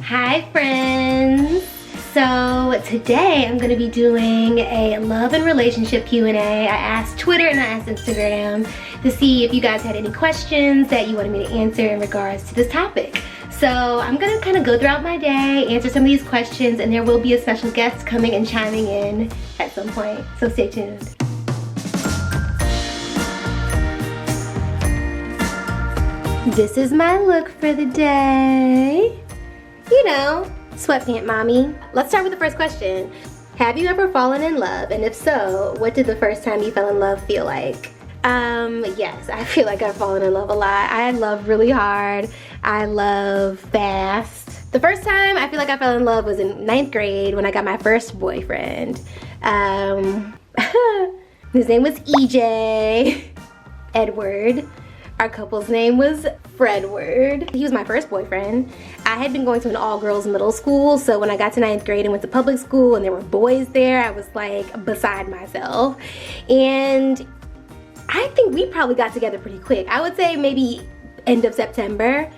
Hi friends! So today I'm going to be doing a love and relationship Q&A. I asked Twitter and I asked Instagram to see if you guys had any questions that you wanted me to answer in regards to this topic. So I'm going to kind of go throughout my day, answer some of these questions, and there will be a special guest coming and chiming in at some point. So stay tuned. This is my look for the day. You know, sweatpant mommy. Let's start with the first question. Have you ever fallen in love? And if so, what did the first time you fell in love feel like? Yes, I feel like I've fallen in love a lot. I love really hard. I love fast. The first time I feel like I fell in love was in 9th grade when I got my first boyfriend. His name was EJ Edward. Our couple's name was Fredward. He was my first boyfriend. I had been going to an all-girls middle school, so when I got to 9th grade and went to public school and there were boys there, I was like beside myself. And I think we probably got together pretty quick. I would say maybe end of September.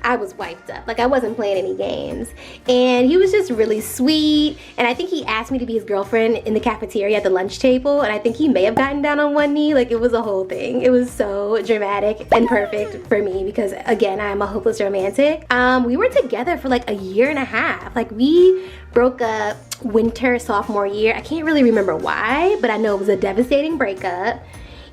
I was wiped up. Like, I wasn't playing any games. And he was just really sweet. And I think he asked me to be his girlfriend in the cafeteria at the lunch table. And I think he may have gotten down on one knee. Like, it was a whole thing. It was so dramatic and perfect for me because, again, I'm a hopeless romantic. We were together for like a year and a half. Like, we broke up winter sophomore year. I can't really remember why, but I know it was a devastating breakup.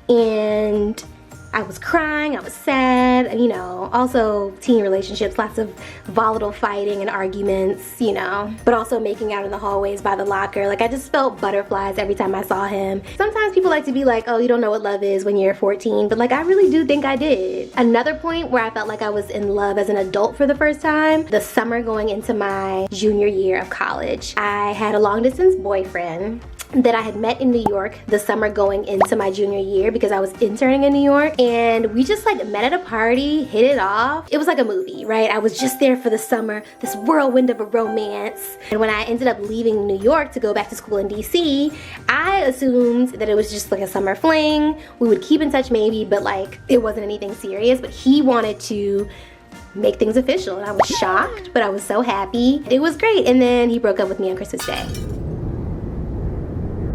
And I was crying, I was sad, and you know, also teen relationships, lots of volatile fighting and arguments, you know, but also making out in the hallways by the locker. Like, I just felt butterflies every time I saw him. Sometimes people like to be like, oh, you don't know what love is when you're 14, but like, I really do think I did. Another point where I felt like I was in love as an adult for the first time, the summer going into my junior year of college. I had a long distance boyfriend that I had met in New York the summer going into my junior year because I was interning in New York, and we just like met at a party, hit it off. It was like a movie, right? I was just there for the summer, this whirlwind of a romance. And when I ended up leaving New York to go back to school in DC, I assumed that it was just like a summer fling. We would keep in touch maybe, but like it wasn't anything serious. But he wanted to make things official, and I was shocked, but I was so happy. It was great. And then he broke up with me on Christmas Day.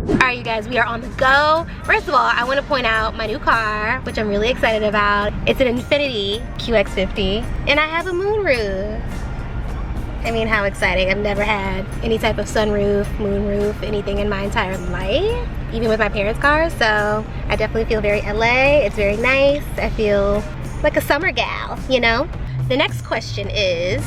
Alright, you guys, we are on the go. First of all, I want to point out my new car, which I'm really excited about. It's an Infiniti QX50, and I have a moonroof. I mean, how exciting. I've never had any type of sunroof, moonroof, anything in my entire life, even with my parents' cars, so I definitely feel very LA. It's very nice. I feel like a summer gal, you know? The next question is,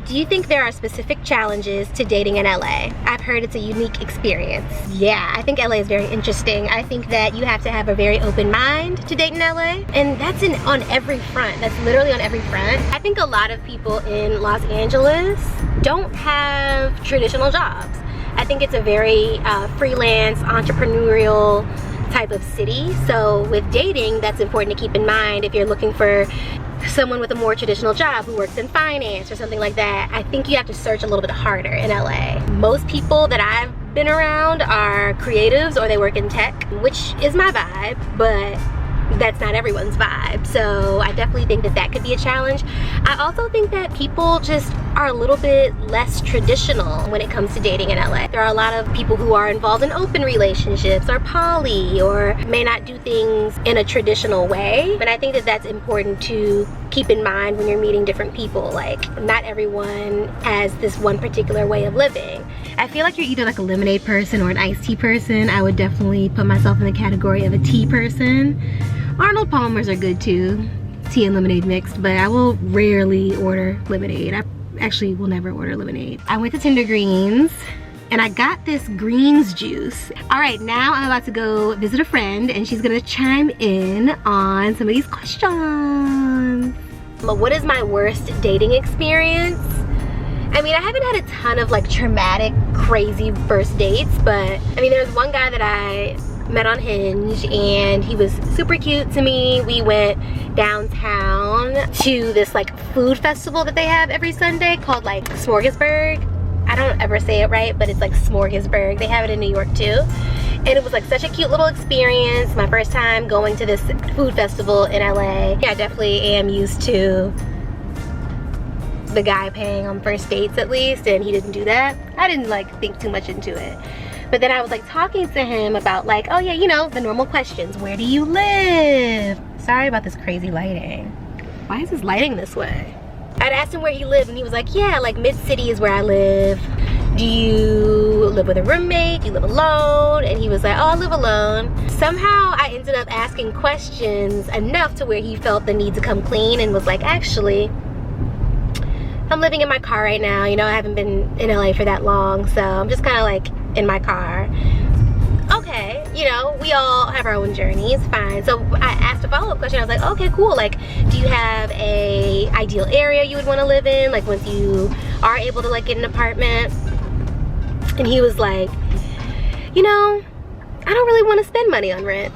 do you think there are specific challenges to dating in LA? I've heard it's a unique experience. Yeah, I think LA is very interesting. I think that you have to have a very open mind to date in LA, and that's on every front. That's literally on every front. I think a lot of people in Los Angeles don't have traditional jobs. I think it's a very freelance, entrepreneurial type of city. So with dating, that's important to keep in mind if you're looking for someone with a more traditional job who works in finance or something like that. I think you have to search a little bit harder in LA. Most people that I've been around are creatives or they work in tech, which is my vibe, but that's not everyone's vibe. So I definitely think that that could be a challenge. I also think that people just are a little bit less traditional when it comes to dating in LA. There are a lot of people who are involved in open relationships or poly or may not do things in a traditional way. And I think that that's important to keep in mind when you're meeting different people. Like, not everyone has this one particular way of living. I feel like you're either like a lemonade person or an iced tea person. I would definitely put myself in the category of a tea person. Arnold Palmers are good too, tea and lemonade mixed, but I will rarely order lemonade. I actually will never order lemonade. I went to Tender Greens and I got this greens juice. All right, now I'm about to go visit a friend and she's gonna chime in on some of these questions. But what is my worst dating experience? I mean, I haven't had a ton of like traumatic, crazy first dates, but I mean, there's one guy that I met on Hinge and he was super cute to me. We went downtown to this like food festival that they have every Sunday called like Smorgasburg. I don't ever say it right, but it's like Smorgasburg. They have it in New York too. And it was like such a cute little experience. My first time going to this food festival in LA. Yeah, I definitely am used to the guy paying on first dates at least, and he didn't do that. I didn't like think too much into it. But then I was like talking to him about like, oh yeah, you know, the normal questions. Where do you live? Sorry about this crazy lighting. Why is this lighting this way? I'd asked him where he lived and he was like, yeah, like mid-city is where I live. Do you live with a roommate? Do you live alone? And he was like, oh, I live alone. Somehow I ended up asking questions enough to where he felt the need to come clean and was like, actually, I'm living in my car right now. You know, I haven't been in LA for that long, so I'm just kind of like in my car. Okay, you know, we all have our own journeys, fine. So I asked a follow-up question. I was like, okay, cool. Like, do you have a ideal area you would want to live in? Like, once you are able to like get an apartment? And he was like, you know, I don't really want to spend money on rent.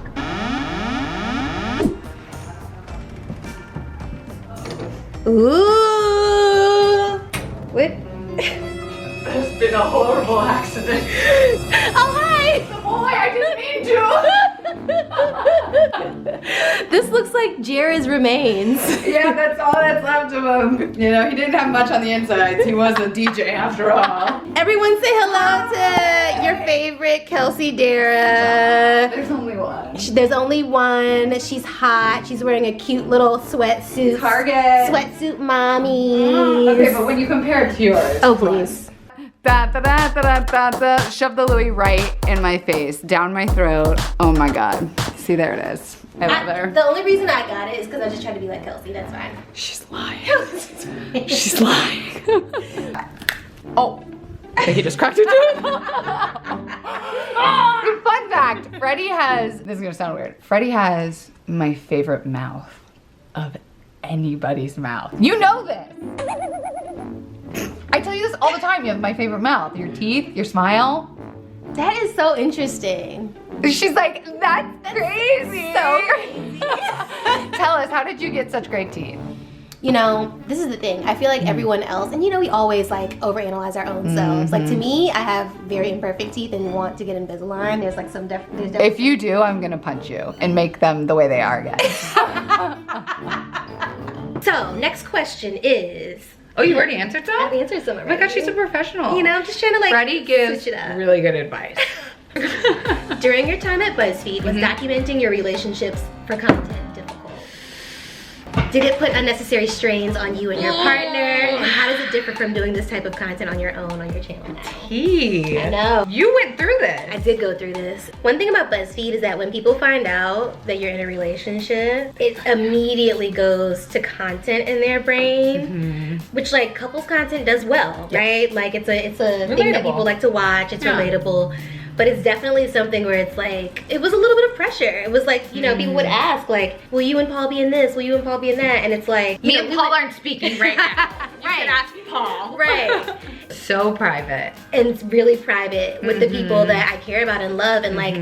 Ooh. What? There's been a horrible accident. Oh, hi! Boy, I didn't mean to. This looks like Darragh's remains. Yeah, that's all that's left of him. You know, he didn't have much on the insides. He was a DJ after all. Everyone say hello to your favorite Kelsey Darragh. There's only one. There's only one. She's hot. She's wearing a cute little sweatsuit. Target. Sweatsuit mommy. Okay, but when you compare it to yours. Oh, please. Shove the Louis right in my face, down my throat. Oh my God. See, there it is. I love her. The only reason I got it is because I was just trying to be like Kelsey. That's fine. She's lying. She's lying. Oh. He just cracked it too. Fun fact, Freddie has, this is gonna sound weird, Freddie has my favorite mouth of anybody's mouth. You know this. I tell you this all the time, you have my favorite mouth. Your teeth, your smile. That is so interesting. She's like, that's crazy. So crazy. Tell us, how did you get such great teeth? You know, this is the thing. I feel like everyone else, and you know, we always like overanalyze our own selves. Like to me, I have very imperfect teeth and want to get Invisalign. There's like some If you do, I'm gonna punch you and make them the way they are again. So, next question is. Oh, you already answered some? I've answered some already. Oh my gosh, she's a professional. You know, I'm just trying to like Freddie gives switch it up. really good advice. During your time at BuzzFeed, was documenting your relationships for content difficult? Did it put unnecessary strains on you and your partner? And how does it differ from doing this type of content on your own on your channel now? Tea. I know. You went through this. I did go through this. One thing about BuzzFeed is that when people find out that you're in a relationship, it immediately goes to content in their brain, which like couples content does well, right? Like it's a thing that people like to watch. It's relatable. But it's definitely something where it's like, it was a little bit of pressure. It was like, you know, people would ask like, will you and Paul be in this? Will you and Paul be in that? And it's like, Me and Paul aren't speaking right now. You Right. can ask Paul. Right. So private. And it's really private with the people that I care about and love. And like,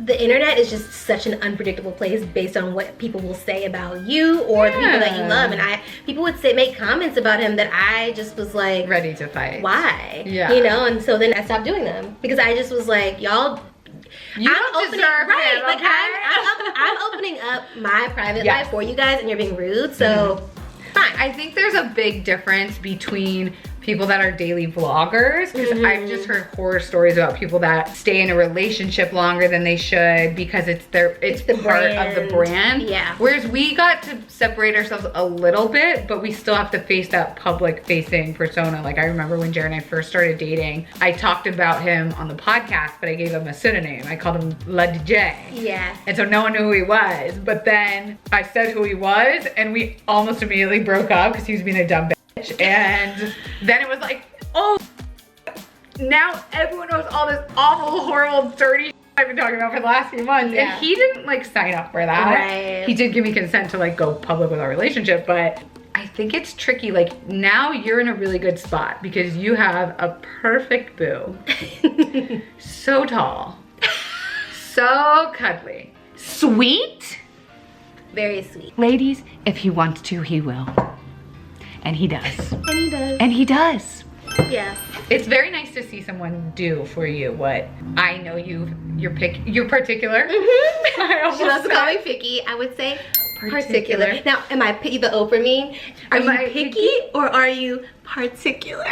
the internet is just such an unpredictable place based on what people will say about you or the people that you love. And people would make comments about him that I just was like, Ready to fight. why? Yeah. You know, and so then I stopped doing them because I just was like, y'all, You don't deserve right, him, like okay? I'm opening up my private life for you guys and you're being rude, so fine. I think there's a big difference between people that are daily vloggers, because I've just heard horror stories about people that stay in a relationship longer than they should because it's the part of the brand. Yeah. Whereas we got to separate ourselves a little bit, but we still have to face that public facing persona. Like I remember when Jared and I first started dating, I talked about him on the podcast, but I gave him a pseudonym. I called him La DJ. Yeah. And so no one knew who he was. But then I said who he was and we almost immediately broke up because he was being a dumb bitch. And then it was like, oh, now everyone knows all this awful, horrible, dirty I've been talking about for the last few months. Yeah. And he didn't like sign up for that. Right. He did give me consent to like go public with our relationship, but I think it's tricky. Like now you're in a really good spot because you have a perfect boo. So tall, so cuddly, sweet. Very sweet. Ladies, if he wants to, he will. And he does. And he does. And he does. Yeah. It's very nice to see someone do for you what I know you're particular. She loves to call me picky. I would say Particular. Now, am I picky, the Oprah meme? Are Am you I picky or are you particular?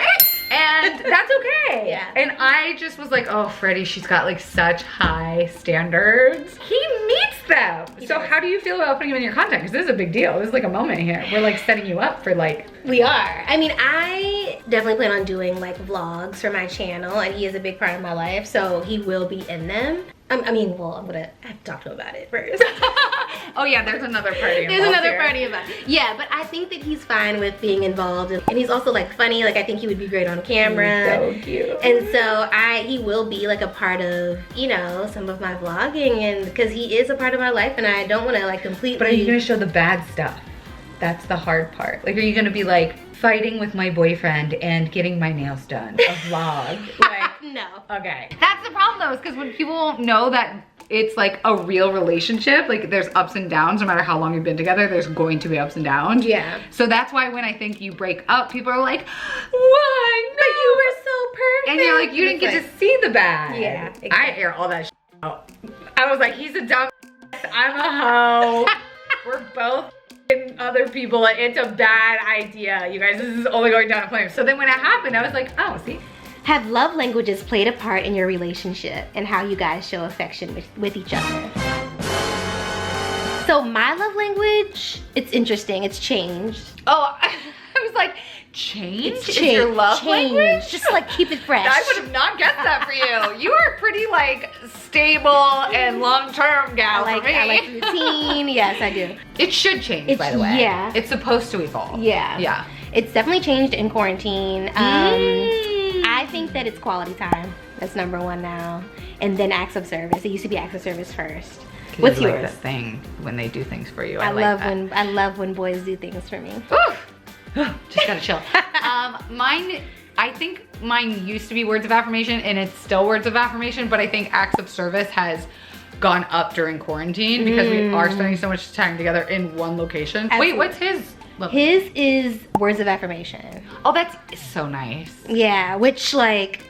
And that's okay. Yeah. And I just was like, oh, Freddie, she's got like such high standards. He meets them. So how do you feel about putting him in your content? Because this is a big deal. This is like a moment here. We're like setting you up for like. We are. I mean, I definitely plan on doing like vlogs for my channel, and he is a big part of my life, so he will be in them. I mean, well, I have to talk to him about it first. Oh yeah, there's another party. There's another party about it. Yeah, but I think that he's fine with being involved, and he's also like funny. Like I think he would be great on camera. He's so cute. And so he will be like a part of, you know, some of my vlogging, and because he is a part of my life, and I don't want to like completely. But are you gonna show the bad stuff? That's the hard part. Like, are you gonna be like fighting with my boyfriend and getting my nails done? A vlog? Like, no. Okay. That's the problem though, is because when people know that it's like a real relationship, like there's ups and downs, no matter how long you've been together, there's going to be ups and downs. Yeah. So that's why when I think you break up, people are like, why? No. But you were so perfect. And you're like, you didn't get to see the bad. Yeah, exactly. I air all that shit out. I was like, he's a dumb I'm a hoe. We're both other people. It's a bad idea. You guys, this is only going down in flames. So then when it happened, I was like, oh, see? Have love languages played a part in your relationship and how you guys show affection with each other? So my love language, it's interesting. It's changed. Oh, I was like, change? It's Is your love language? Just like keep it fresh. I would have not guessed that for you. You are pretty like stable and long-term gal for me. I like routine. Yes, I do. It should change, by the way. Yeah. It's supposed to evolve. Yeah. Yeah. It's definitely changed in quarantine. I think that it's quality time. That's number one now. And then acts of service. It used to be acts of service first. What's yours? Like that thing when they do things for you. I love when boys do things for me. Oof. Just gotta chill. I think mine used to be words of affirmation, and it's still words of affirmation, but I think acts of service has gone up during quarantine because we are spending so much time together in one location. Absolutely. Wait, what's his? His is words of affirmation. Oh, that's so nice. Yeah, which like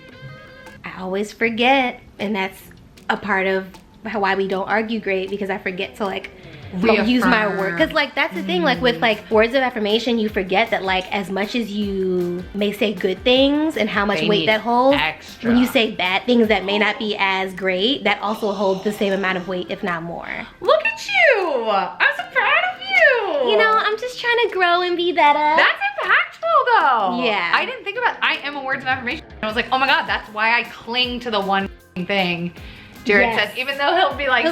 I always forget, and that's a part of why we don't argue great, because I forget to like use my word, because like that's the thing, like with like words of affirmation, you forget that like as much as you may say good things and how much weight that holds, extra. When you say bad things that may not be as great, that also holds the same amount of weight, if not more. Look at you! I'm so proud of you! You know, I'm just trying to grow and be better. That's impactful though. Yeah. I didn't think about, I am a words of affirmation. I was like, oh my God, that's why I cling to the one thing Jared says, even though he'll be like,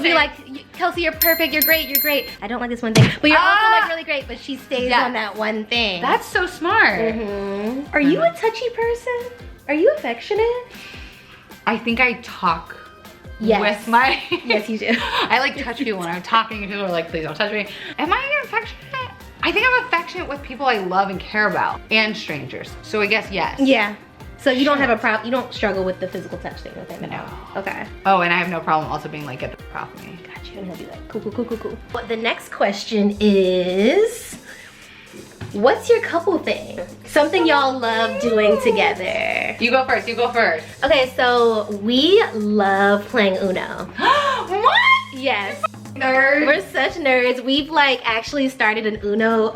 Kelsey, you're perfect, you're great, you're great. I don't like this one thing, but you're also like really great, but she stays on that one thing. That's so smart. Are you a touchy person? Are you affectionate? I think I talk Yes. with my... Yes, you do. I like touch people when I'm talking and people are like, please don't touch me. Am I affectionate? I think I'm affectionate with people I love and care about, and strangers. So I guess yes. Yeah. So you don't have a problem, you don't struggle with the physical touch thing with him? No. Okay. Oh, and I have no problem also being like, get the fuck off me. Got you, and he'll be like, cool, cool, cool, cool, cool. But the next question is, what's your couple thing? Something y'all love doing together. You go first, you go first. Okay, so we love playing Uno. What? Yes. Nerd. We're such nerds. We've like actually started an Uno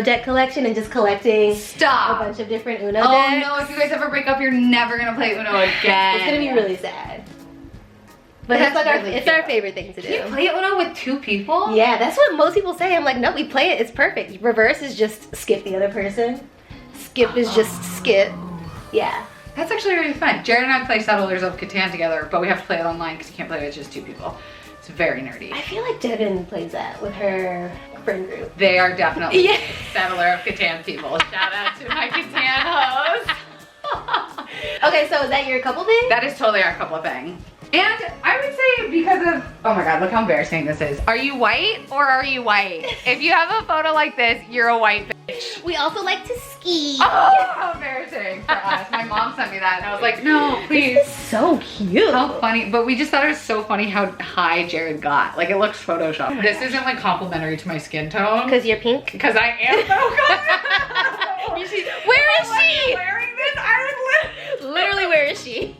deck collection and just collecting a bunch of different Uno decks. Oh no, if you guys ever break up, you're never gonna play Uno again. It's gonna be really sad. But That's it's like really it's our favorite thing to do. Can you play Uno with two people? Yeah, that's what most people say. I'm like, no, we play it, it's perfect. Reverse is just skip the other person. Skip is just skip. Yeah. That's actually really fun. Jared and I play Settlers of Catan together, but we have to play it online because you can't play it with just two people. It's very nerdy. I feel like Devin plays that with her friend group. They are definitely Settler of Catan people. Shout out to my Catan host. Okay, so is that your couple thing? That is totally our couple thing. And I would say because of, oh my God, look how embarrassing this is. Are you white or are you white? If you have a photo like this, you're a white bitch. We also like to ski. Oh, how embarrassing for us. My mom sent me that and I was like, no, please. This is so cute. How funny, but we just thought it was so funny how high Jared got. Like it looks photoshopped. This isn't like complimentary to my skin tone. Because you're pink? Because I am so Where is she? Wearing this, I would Literally, where is she?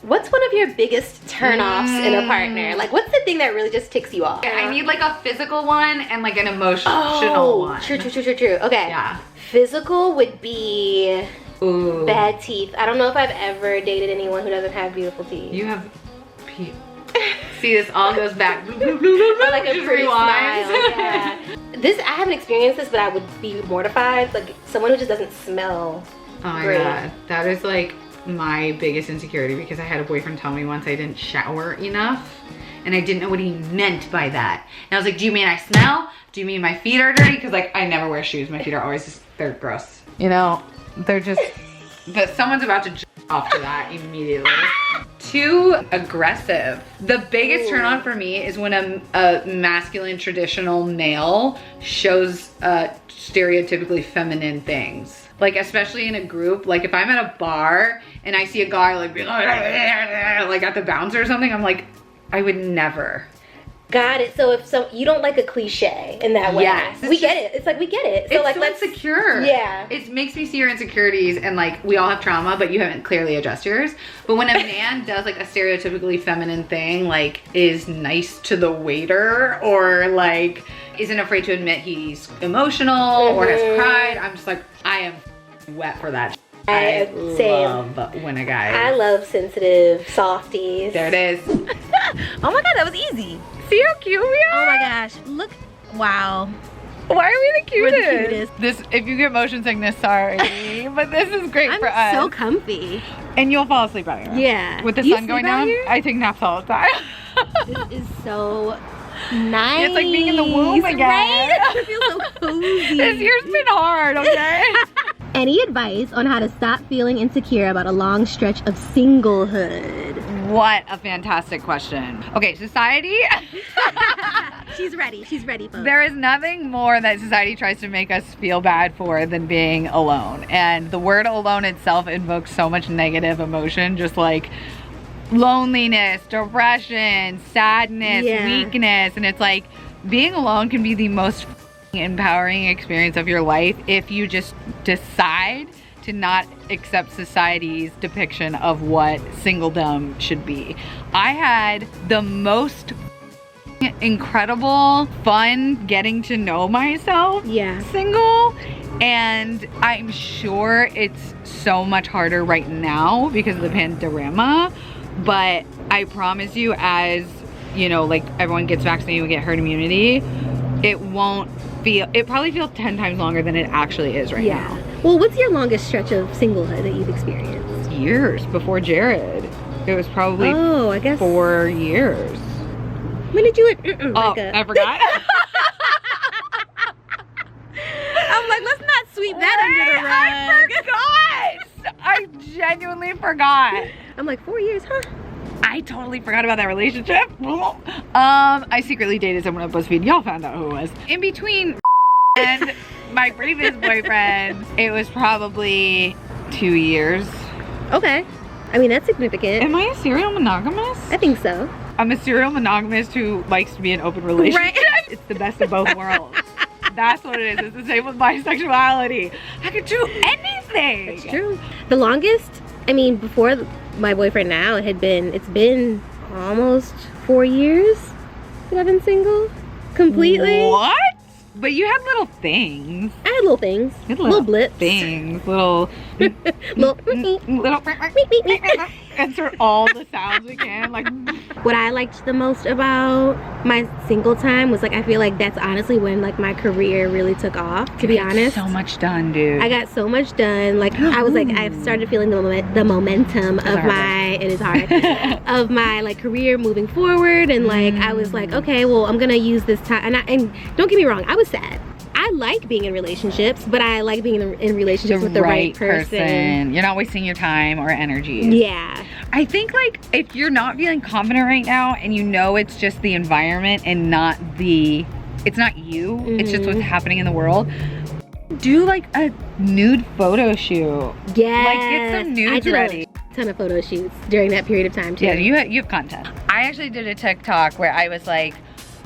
What's one of your biggest turnoffs in a partner? Like, what's the thing that really just ticks you off? I need like a physical one and like an emotional one. True. Okay. Yeah. Physical would be Ooh. bad teeth. I don't know if I've ever dated anyone who doesn't have beautiful teeth. You have see, this all goes back. Or like a pretty smile. Yeah. I haven't experienced this, but I would be mortified. Like someone who just doesn't smell Oh my great. god, that is like my biggest insecurity because I had a boyfriend tell me once I didn't shower enough and I didn't know what he meant by that. And I was like, do you mean I smell? Do you mean my feet are dirty? Because like I never wear shoes. My feet are always just, they're gross. You know, they're just, but someone's about to off to that immediately. Too aggressive. The biggest turn on for me is when a masculine traditional male shows stereotypically feminine things. Like especially in a group, like if I'm at a bar and I see a guy like at the bouncer or something, I'm like, I would never. Got it. So you don't like a cliche in that way. Yes. We get it. It's like we get it. So It's like so let's insecure. Yeah. It makes me see your insecurities and like we all have trauma, but you haven't clearly addressed yours. But when a man does like a stereotypically feminine thing, like is nice to the waiter or like isn't afraid to admit he's emotional or has cried, I'm just like, I am wet for that. I love when a guy. I love sensitive softies. There it is. Oh my god, that was easy. See how cute we are? Oh my gosh, look, wow. Why are we the cutest? We're the cutest. This, if you get motion sickness, sorry, but this is great for us. I'm so comfy. And you'll fall asleep out here. Yeah. With the Do you sun going sleep out down, here? I take naps all the time. This is so nice. It's like being in the womb again. Right? It feels so cozy. This year's been hard, okay? Any advice on how to stop feeling insecure about a long stretch of singlehood? What a fantastic question. Okay, society. She's ready, folks. There is nothing more that society tries to make us feel bad for than being alone. And the word alone itself invokes so much negative emotion, just like loneliness, depression, sadness, weakness. And it's like being alone can be the most empowering experience of your life if you just decide to not accept society's depiction of what singledom should be. I had the most incredible fun getting to know myself single, and I'm sure it's so much harder right now because of the pandemic, but I promise you, as you know, like everyone gets vaccinated, we get herd immunity, it probably feels 10 times longer than it actually is right now. Well, what's your longest stretch of singlehood that you've experienced? Years before Jared. It was probably I guess 4 years. When did you I forgot. I'm like, let's not sweep that under the rug. I forgot. I genuinely forgot. I'm like, 4 years, huh? I totally forgot about that relationship. I secretly dated someone at BuzzFeed. Y'all found out who it was. In between and my previous boyfriend, it was probably 2 years. Okay. I mean, that's significant. Am I a serial monogamous? I think so. I'm a serial monogamist who likes to be in open relationships. Right. It's the best of both worlds. That's what it is. It's the same with bisexuality. I could do anything. That's true. The longest, I mean, before my boyfriend now, it's been almost 4 years that I've been single. Completely. What? But you had little things. I had little things. You had little blips. Things. Little insert all the sounds we can. Like, what I liked the most about my single time was like, I feel like that's honestly when like my career really took off, to be honest. So much done, dude. I got so much done. Like I was like, I started feeling the momentum of it is hard, of my like career moving forward. And like, I was like, okay, well, I'm gonna use this time. And don't get me wrong, I was sad. I like being in relationships, but I like being in relationships with the right person. You're not wasting your time or energy. Yeah. I think like if you're not feeling confident right now and you know it's just the environment and it's not you, it's just what's happening in the world, do like a nude photo shoot. Yeah. Like get some nudes ready. I did a ton of photo shoots during that period of time too. Yeah, you have content. I actually did a TikTok where I was like,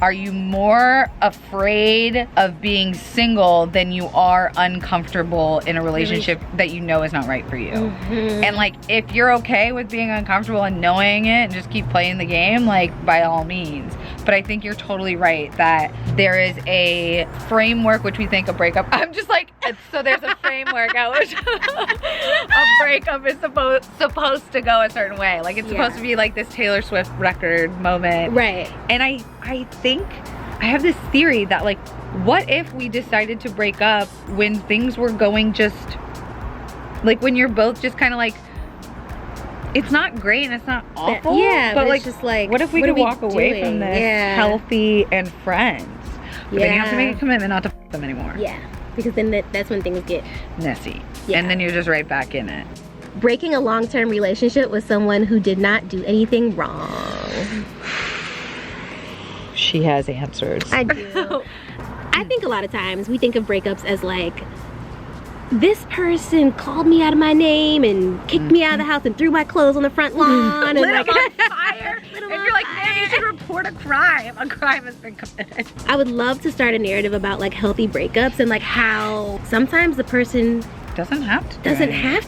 Are you more afraid of being single than you are uncomfortable in a relationship that you know is not right for you? And like, if you're okay with being uncomfortable and knowing it and just keep playing the game, like, by all means. But I think you're totally right that there is a framework which we think a breakup, I'm just like, so there's a framework at which a breakup is supposed to go a certain way. Like, it's supposed to be like this Taylor Swift record moment. Right. And I think, I have this theory that like, what if we decided to break up when things were going just, like when you're both just kind of like, it's not great and it's not awful. Yeah, but like, it's just like, what if we could walk away from this healthy and friends? But then you have to make a commitment not to f them anymore. Yeah, because then that's when things get messy. And then you're just right back in it. Breaking a long-term relationship with someone who did not do anything wrong. She has answers. I do. I think a lot of times we think of breakups as like, this person called me out of my name and kicked me out of the house and threw my clothes on the front lawn and like on fire. And you're like, man, you should report a crime. A crime has been committed. I would love to start a narrative about like healthy breakups and like how sometimes the person doesn't have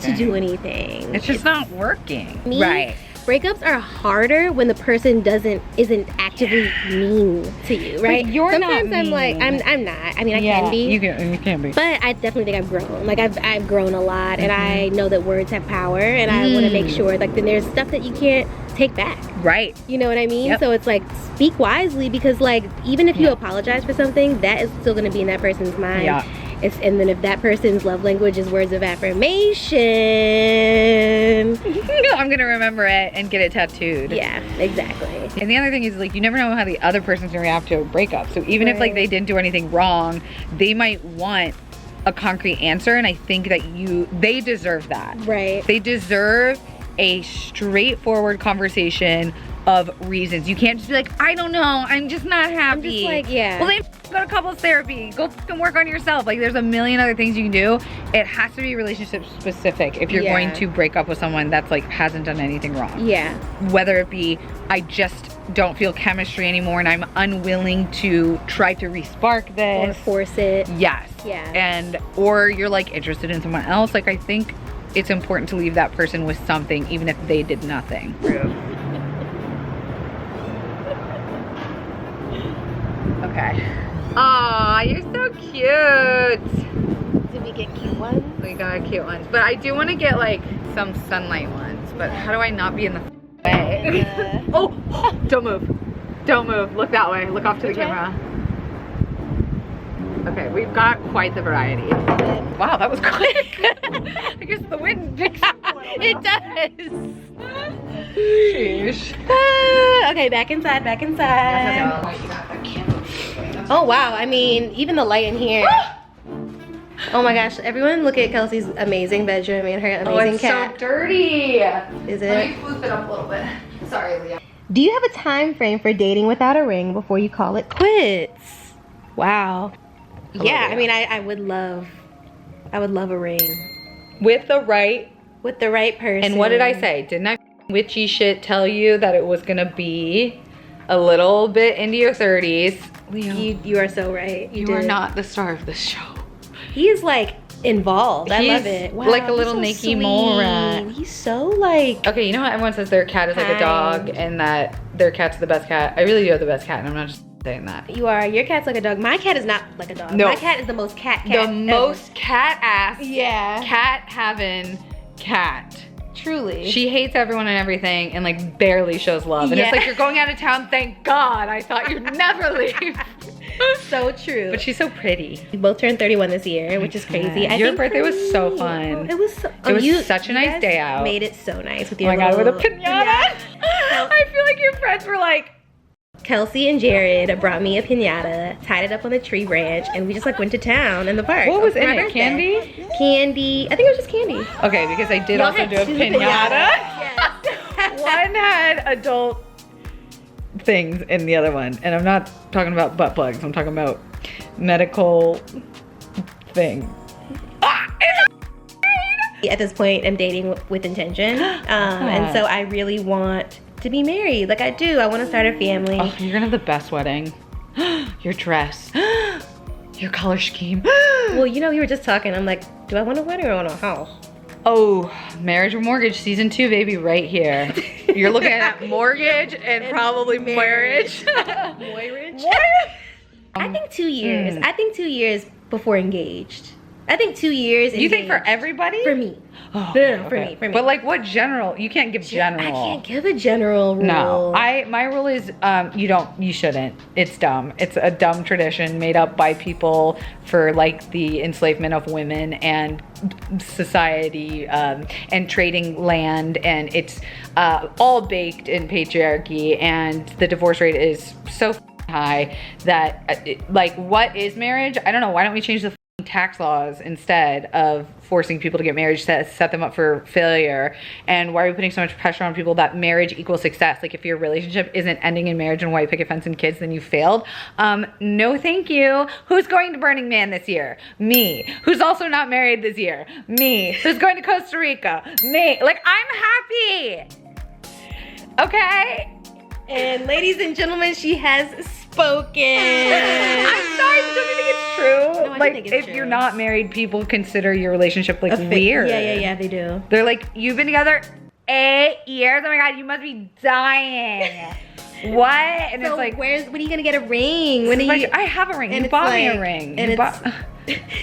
to do anything. It's just not working. Right. Breakups are harder when the person isn't actively mean to you, right? But you're sometimes not I'm mean. like, I'm not. I mean, I can be. You can be. But I definitely think I've grown. Like I've grown a lot, and I know that words have power, and I want to make sure like then there's stuff that you can't take back. Right. You know what I mean? Yep. So it's like, speak wisely, because like even if you apologize for something, that is still going to be in that person's mind. Yeah. And then if that person's love language is words of affirmation, I'm gonna remember it and get it tattooed. Yeah, exactly. And the other thing is like, you never know how the other person's gonna react to a breakup. So even if like they didn't do anything wrong, they might want a concrete answer, and I think that they deserve that. Right. They deserve a straightforward conversation of reasons. You can't just be like, I don't know, I'm just not happy. I'm just like, well, then go to couples therapy, go fucking work on yourself. Like, there's a million other things you can do. It has to be relationship specific if you're going to break up with someone that's like hasn't done anything wrong. Yeah. Whether it be, I just don't feel chemistry anymore and I'm unwilling to try to re-spark this. Or force it. Yes. Yeah. Or you're like interested in someone else. Like, I think it's important to leave that person with something, even if they did nothing. Okay. Aw, you're so cute. Did we get cute ones? We got cute ones. But I do want to get like some sunlight ones. But how do I not be in the way? Oh, don't move. Don't move. Look that way. Look off to the camera. Okay, we've got quite the variety. Wow, that was quick. I guess the wind picks up a little bit. It does. Sheesh. Okay, back inside, back inside. Oh wow, I mean, even the light in here. Oh my gosh, everyone look at Kelsey's amazing bedroom and her amazing cat. So dirty. Is it? Let me flip it up a little bit. Sorry, Leah. Do you have a time frame for dating without a ring before you call it quits? Wow. Yeah, I mean, I would love a ring. With the right person. And what did I say? Didn't I witchy shit tell you that it was gonna be a little bit into your 30s? Leo, you are so right. You are not the star of this show. He is like involved. I love it. Wow, like a little Nikki mole rat. He's so like. Okay, you know how everyone says their cat is like a dog and that their cat's the best cat? I really do have the best cat, and I'm not just saying that. You are. Your cat's like a dog. My cat is not like a dog. No. My cat is the most cat The most cat ass. Yeah. Cat having cat. Truly. She hates everyone and everything and like barely shows love. And it's like, you're going out of town, thank God. I thought you'd never leave. So true. But she's so pretty. We both turned 31 this year, which is crazy. Your birthday was so fun. It was such a nice day out. Made it so nice with your with a pinata. I feel like your friends were like, Kelsey and Jared brought me a pinata, tied it up on the tree branch, and we just like went to town in the park. What was in my it? birthday. Candy? Candy. I think it was just candy. Okay, because I did also do a pinata. Yes. One had adult things in the other one, and I'm not talking about butt plugs. I'm talking about medical thing. At this point, I'm dating with intention, and so I really want to be married. Like I do. I want to start a family. Oh, you're gonna have the best wedding. your dress, your color scheme. Well, you know, we were just talking. I'm like, do I want a wedding or I want a house? Oh, Marriage or Mortgage season 2, baby, right here. You're looking at mortgage and probably marriage. Marriage? I think 2 years. I think 2 years before engaged. I think 2 years. You think for everybody? For me. Oh, No, for me. But like what general? You can't give general. I can't give a general rule. No, my rule is you shouldn't. It's dumb. It's a dumb tradition made up by people for like the enslavement of women and society and trading land, and it's all baked in patriarchy, and the divorce rate is so high that like what is marriage? I don't know. Why don't we change the tax laws instead of forcing people to get married to set them up for failure? And why are we putting so much pressure on people that marriage equals success? Like if your relationship isn't ending in marriage and white picket fence and kids, then you failed. No thank you. Who's going to Burning Man this year? Me. Who's also not married this year? Me. Who's going to Costa Rica? Me. Like I'm happy. Okay? And ladies and gentlemen, she has spoken. I'm sorry, but don't you think it's true? No, I like think it's if true. you're not married, people consider your relationship like weird. Yeah, they do. They're like, you've been together 8 years? Oh my God, you must be dying. What? And So it's like, when are you gonna get a ring? When are like, you? I have a ring. and You it's bought me a like- ring. and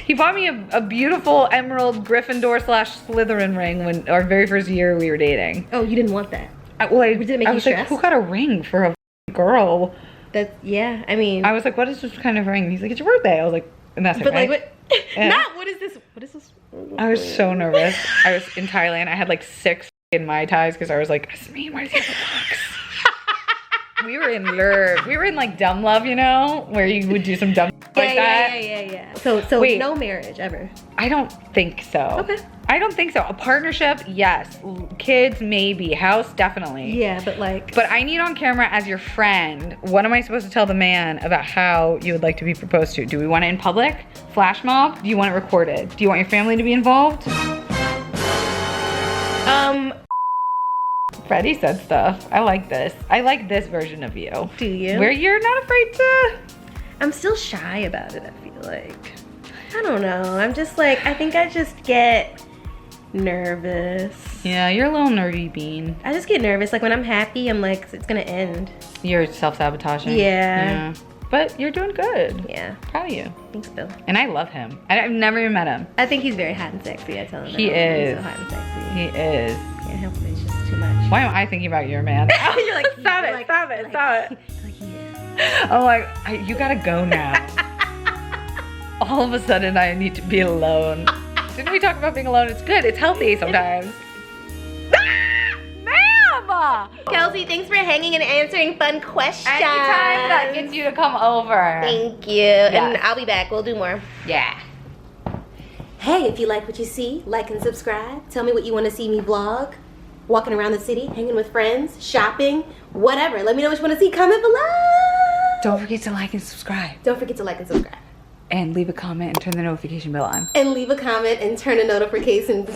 He bought me a beautiful emerald Gryffindor / Slytherin ring when our very first year we were dating. Oh, you didn't want that. I Did it make I you was like, stressed? who got a ring for a girl? That's yeah. I mean, I was like, what is this kind of ring? He's like, it's your birthday. I was like, and that's but okay. like what? Yeah. Not what is this? What is this? I was so nervous. I was in Thailand. I had like 6 in Mai Tais because I was like, Asmin, why does he have a box? We were in love. We were in like dumb love, you know, where you would do some dumb like that. Yeah. So Wait. no marriage ever. I don't think so. Okay. I don't think so. A partnership, yes. Kids, maybe. House, definitely. Yeah, but like. But I need on camera as your friend. What am I supposed to tell the man about how you would like to be proposed to? Do we want it in public? Flash mob? Do you want it recorded? Do you want your family to be involved? Freddie said stuff. I like this. I like this version of you. Do you? Where you're not afraid to. I'm still shy about it. I feel like. I don't know. I'm just like. I think I just get nervous. Yeah, you're a little nerdy bean. I just get nervous. Like when I'm happy, I'm like, it's gonna end. You're self-sabotaging. Yeah. But you're doing good. Yeah. Proud of you. Thanks, Bill. And I love him. I've never even met him. I think he's very hot and sexy. I tell him. He that. is. He's so hot and sexy. He is. Can't help it. It's just too much. Why am I thinking about your man? You're like, stop you're it, like- stop it, like- stop it. Like he is. I'm like, you gotta go now. All of a sudden, I need to be alone. Didn't we talk about being alone? It's good. It's healthy sometimes. Ma'am! Kelsey, thanks for hanging and answering fun questions. Anytime that gets you to come over. Thank you. And I'll be back. We'll do more. Yeah. Hey, if you like what you see, like and subscribe. Tell me what you want to see me vlog. Walking around the city, hanging with friends, shopping, whatever. Let me know what you want to see. Comment below. Don't forget to like and subscribe. Don't forget to like and subscribe. And leave a comment and turn the notification bell on. And leave a comment and turn the notification.